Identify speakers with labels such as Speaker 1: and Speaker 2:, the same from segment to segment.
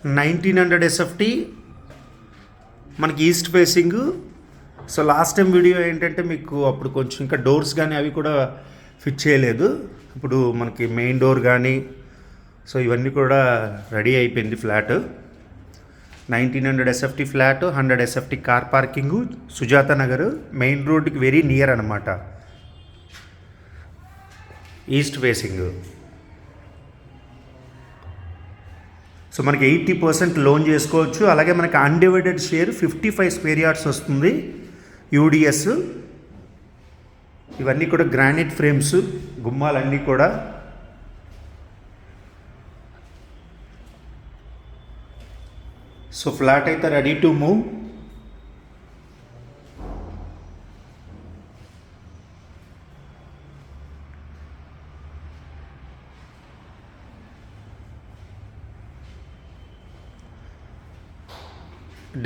Speaker 1: 1900 SFT మనకి east facing. So last time video ఏంటంటే మీకు అప్పుడు కొంచెం ఇంకా డోర్స్ కానీ అవి కూడా ఫిట్ చేయలేదు. ఇప్పుడు మనకి మెయిన్ డోర్ కానీ సో ఇవన్నీ కూడా రెడీ అయిపోయింది. Flat 1900 SFT flat, 100 SFT car parking, Sujatha Nagar main రోడ్కి వెరీ నియర్ అనమాట. East facing. సో మనకి 80% లోన్ చేసుకోవచ్చు. అలాగే మనకి అన్డివైడెడ్ షేర్ 55 స్క్వేర్ యార్డ్స్ వస్తుంది. యూడిఎస్ ఇవన్నీ కూడా గ్రానైట్ ఫ్రేమ్స్, గుమ్మాలన్నీ కూడా. సో ఫ్లాట్ అయితే ready to move.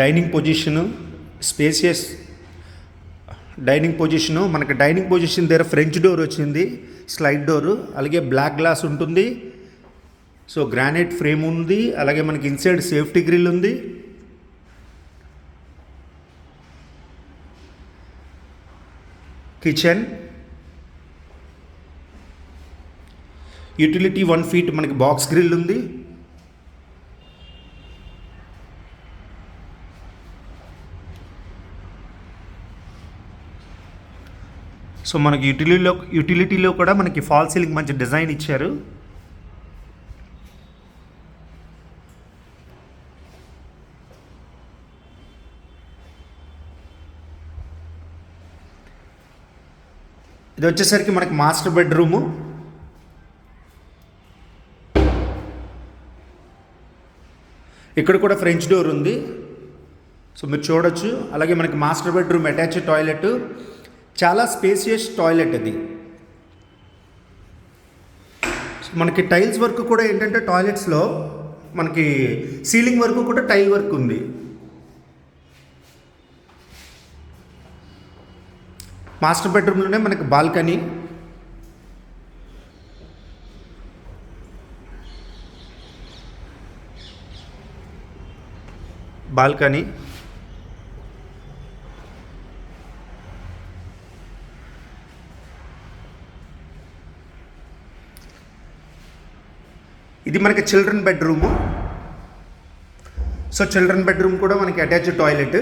Speaker 1: Dining position, spacious dining position. మనకి డైనింగ్ పొజిషన్ దగ్గర ఫ్రెంచ్ డోర్ వచ్చింది, స్లైడ్ డోరు, అలాగే బ్లాక్ గ్లాస్ ఉంటుంది. సో గ్రానైట్ ఫ్రేమ్ ఉంది. అలాగే మనకి ఇన్సైడ్ సేఫ్టీ గ్రిల్ ఉంది. కిచెన్, యూటిలిటీ 1 feet మనకి బాక్స్ గ్రిల్ ఉంది. సో మనకి యూటిలిటీలో కూడా మనకి ఫాల్ సీలింగ్ మంచి డిజైన్ ఇచ్చారు. ఇది వచ్చేసరికి మనకి మాస్టర్ బెడ్రూము. ఇక్కడ కూడా ఫ్రెంచ్ డోర్ ఉంది. సో మీరు చూడొచ్చు. అలాగే మనకి మాస్టర్ బెడ్రూమ్ అటాచ్డ్ టాయిలెట్, చాలా స్పేసియస్ టాయిలెట్ అది. మనకి టైల్స్ వర్క్ కూడా ఏంటంటే టాయిలెట్స్లో మనకి సీలింగ్ వర్క్ కూడా టైల్ వర్క్ ఉంది. మాస్టర్ బెడ్రూమ్లోనే మనకి బాల్కనీ, ఇది మనకి children bedroom. So children bedroom కూడా మనకి అటాచ్డ్ టాయిలెట్.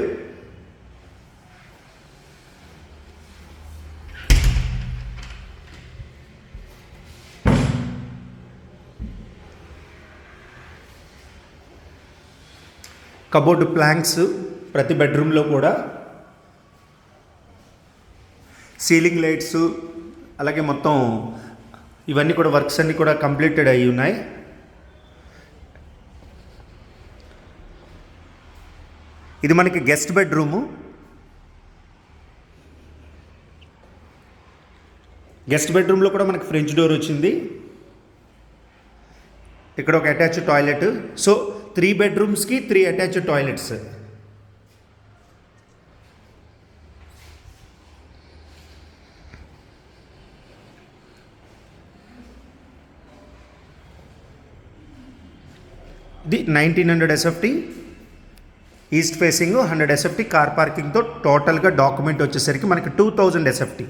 Speaker 1: కబోర్డ్ ప్లాంక్స్ ప్రతి బెడ్రూమ్లో కూడా. సీలింగ్ లైట్స్, అలాగే మొత్తం ఇవన్నీ కూడా వర్క్స్ అన్నీ కూడా కంప్లీటెడ్ అయి ఉన్నాయి. ఇది మనకి గెస్ట్ బెడ్రూము. గెస్ట్ బెడ్రూమ్లో కూడా మనకి ఫ్రెంచ్ డోర్ వచ్చింది. ఇక్కడ ఒక అటాచ్డ్ టాయిలెట్. సో 3 bedrooms-కి 3 అటాచ్డ్ టాయిలెట్స్. ఇది 1900 SFT east facing, 100 SFT car పార్కింగ్తో టోటల్గా డాక్యుమెంట్ వచ్చేసరికి మనకి 2000 ఎస్ఎఫ్టీ.